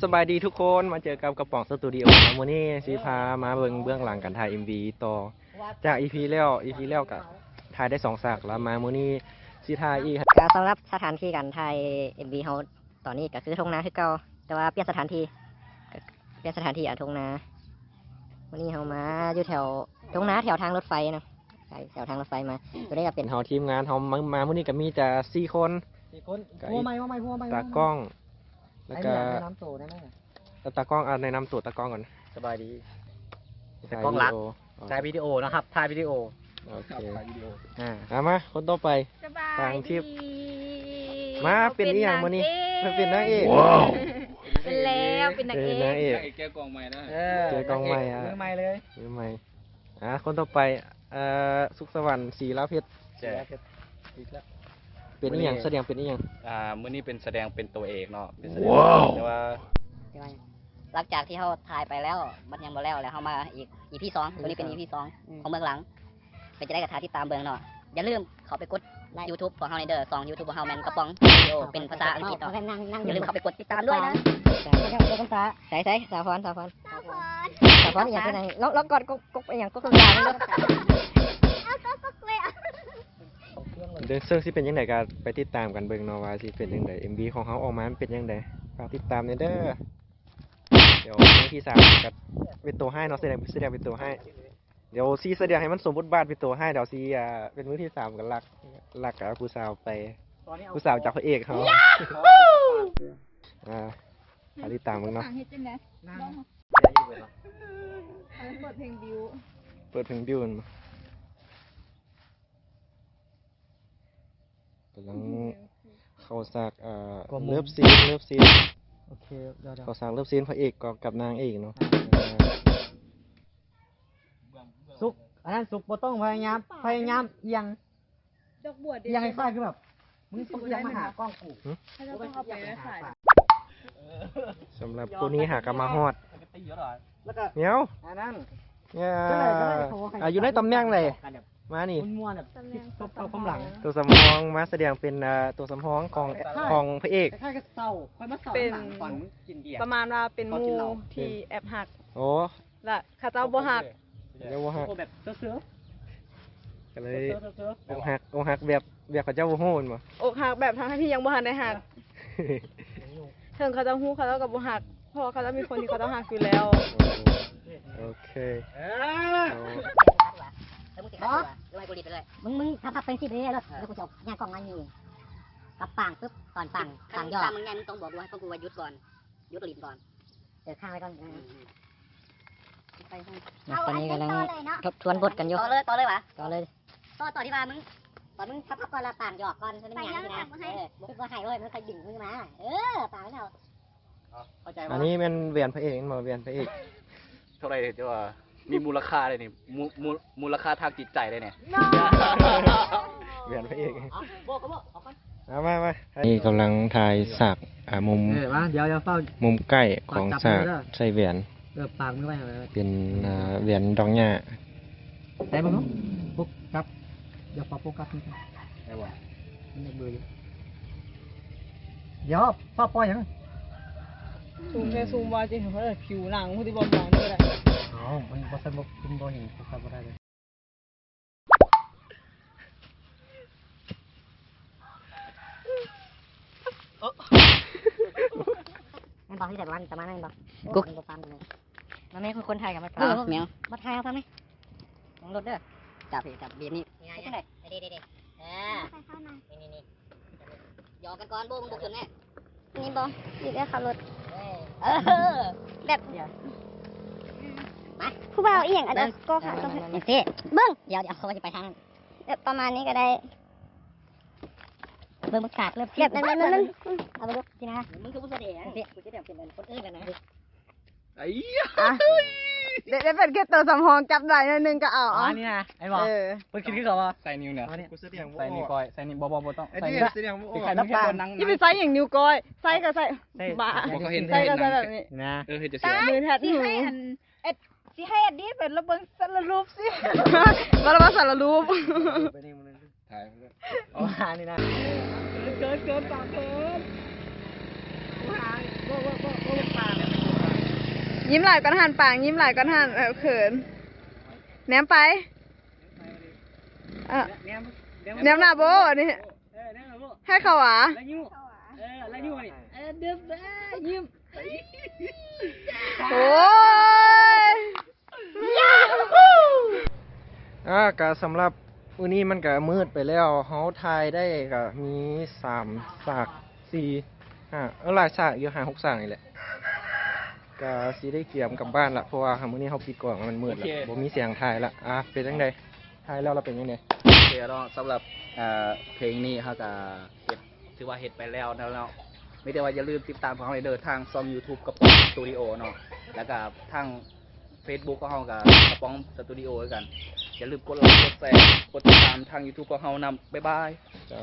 สบายดีทุกคนมาเจอกับกระป๋องสตูดิโอวันนี้สีพามาเบื้องหลังกันถ่าย MV ต่อจาก EP แล้วกับถ่ายได้2 ฉากแล้วมามื้อนี้สีถ่ายอีกก็สำหรับสถานที่การถ่าย MV เฮาตอนนี้ก็คือทุ่งนาคือเก่าแต่ว่าเปลี่ยนสถานที่ทุ่งนาวันนี้เฮามาอยู่แถวทุ่งนาแถวทางรถไฟนะแถวทางรถไฟมาตัวนี้ก็เป็นเฮาทีมงานเฮามามื้อนี้ก็มีแต่4 คนหัวไม้ตากล้องแล้วก็น้ำโตได้ไหมตากล้องในนำตัวตากล้องก่อนสบายดีตากล้องรักถ่ายวิดีโอนะครับถ่ายวิดีโอโอเคมาคนต่อไปทางทิพมาเป็นอีหยังมื้อนี้มันเป็นนางเอกเป็นแล้วเป็นนางเอกเจอกองใหม่นะเจอกองใหม่มือใหม่เลยมือใหม่คนต่อไปสุขสวรรค์ศรีลาเพชรเป็นอีหยังแสดงเป็นอีหยังมื้อนี้เป็นแสดงเป็นตัวเอกเนาะเป็นแสดงแต่ว่าหลังจากที่เขาถ่ายไปแล้วมันยังบ่แล้วเขามาอีก EP 2ตัวนี้เป็น EP 2ของเบื้องหลังเป็นจะได้กระทาที่ตามเบื้องเนาะอย่าลืมเขาไปกด YouTube ของเฮาในเด้อ2 YouTube ของเฮาแมนกระป๋องวิดีโอเป็นภาษาอังกฤษเนาะอย่าลืมเข้าไปกดติดตามด้วยนะใส่สาวพรอย่างที่ไหนล็อกกดกอย่างกดตรงกลางเลยเรื่องสิเป็นยังไงก็ไปติดตามกันเบิ่งเนาะว่าสิเป็นยังไง MV ของเฮาออกมาเป็นยังไงฝากติดตามเด้อเดี๋ยวที่3กับเป็นตัวให้เนาะแสดงเป็นตัวให้เดี๋ยวซีแสดงให้มันสมบทบาทเป็นตัวให้เดี๋ยวซีเป็นมือที่3กันลักกับผู้สาวไปผู้สาวจากพระเอกเขาติดตามมึงเนาะเปิดเพลงบิวกำลังเข้าฉากเลิฟซีนโอเคเข้าฉากเลิฟซีนพระเอกกับนางเอกเนาะสุกอันนั้นสุกบ่ต้องพยายามยังดอกบัวยังให้ค่ายคือแบบมึงต้องยังมาหากล้องกูเขาจะต้องเอาไปขายสำหรับผู้นี้หากมาฮอดเนี้ยอันนั้นอยู่ในตำแหน่งเลยมานี่ม้วนแบบเอากำลังตัวสมองมาแสดงเป็นตัวสมองของพระเอกค่ายก็เศร้าค่อยมาเศร้าฝันกินเบียร์ประมาณว่าเป็นมูที่แอบหักโอ้ละข้าเจ้าบ่หักเรียกว่าหักแบบเสือก็เลยอกหักแบบเขาเจ้าโหนบ่อกหักแบบทั้งที่ยังบ่หักได้หักถึงเขาจะฮู้เขาเจ้ากับบ่หักเพราะเขาจะมีคนที่เขาต้องหักอยู่แล้วโอเคมึงทับเป็น10เลยแล้วกูจะย่างกล้องมานี่กับปังปึ๊บตอนปังย่อมึงไงมึงต้องบอกด้วยเพราะกูว่าหยุดก่อนหยุดลิ้นก่อนข้างไว้ก่อนตอนนี้กำลังทบทวนบทกันอยู่ต่อเลยวะต่อที่ว่ามึงตอนมึงทับก่อนละปังหยอกก่อนเป็นอย่างนี้นะมึงก็ให้เลยมึงใครดึงมึงมาปังไม่เอาอันนี้เป็นเวียนพระเอกมาเวียนพระเอกเท่าไรเดี๋ยวมีมูลค่าเลยนี่มูลค่าทางจิตใจเลยเนี่ยเวียนพระเอกมานี่กำลังถ่ายฉากมุมเดี๋ยวเฝ้ามุมใกล้ของฉากใส่เวียนปากมือไปเป็นเวียนดองหญ้าได้บ้างปุ๊บครับเดี๋ยวโฟกัสนี่ได้บ่มันเบื่อเดี๋ยวป้าปล่อยยังซูมว่าจริงเพราะผิวหนังผู้ที่บอลมองนี่แหละมันบอสบอกคุณบอเห็นโฟกัสบ่ได้เลยนั่นบอกที่แต่วันประมาณนั้นบอกกุ๊กมันไม่คนไทยกับมันเมียวมาไทยเอาทำไหมลงรถเด้อจับเบียร์นี่ยังไงเด็ดนี่หยอกกันก่อนโบ้มึงบุกจนแน่นี่บอดีได้ขับรถแบบมาผู้บ่าวเอียงอาจจะก็ขาต้องให้เบิ้งเดี๋ยวเขาจะไปทางประมาณนี้ก็ได้เบิ้งขาดเริ่มแบบนั้นเอาไปดูสินะมึงคือผู้เสด็จกูจะเดี๋ยวเป็นคนอื่นกันนะไอ้เด็ดเป็นแค่ตัวสำรองจับได้นึงก็เอานี่นะไอ้บอเพิ่งคิดขึ้นก่อนว่าใส่นิ้วเนี่ยใส่นิ้วก้อยใส่นิ้วบอต้องใส่นิ้วใส่นิ้วบนนั่งยี่เป็นไซส์อย่างนิ้วก้อยไซส์ก็ใส่บ้าไซส์ก็ใส่แบบนี้นะจะเสียมือแทนที่ให้สิให้อันนี้เป็นระเบิดสารรูปสิมาระเบิดสารรูปถ่ายนี่นะเกินปากเกินหางโบ้ปาก ยิ้มหลายก้อนหันปางยิ้มหลายก้อนหันเขินแหนมไปแหนมหน้าโบนี่ให้เขาหวะโอ้ย ก็สำหรับมื้อนี้มันก็มืดไปแล้วเฮาถ่ายได้ก็มี3ฉาก4หลายฉากอยู่5 6ฉากนี่แหละก็สิได้เกี่ยมกลับบ้านละเพราะว่ามื้อนี้เฮาปิดกล้องมันมืดแล้วบ่มีเสียงถ่ายละเป็นจังได๋ถ่ายแล้วเราเป็นจังได๋ โอเคเนาะสำหรับเพลงนี้เขาก็เฮ็ดถือว่าเฮ็ดไปแล้วเนาะไม่ได้ว่าอย่าลืมติดตามของเราเด้อทางช่อง YouTube กระป๋องสตูดิโอเนาะแล้วก็ทาง Facebook ของเราก็กระป๋องสตูดิโอด้วยกันอย่าลืมกดไลค์กดแชร์กดติดตามทาง YouTube ของเรานำบ๊ายบาย จ้า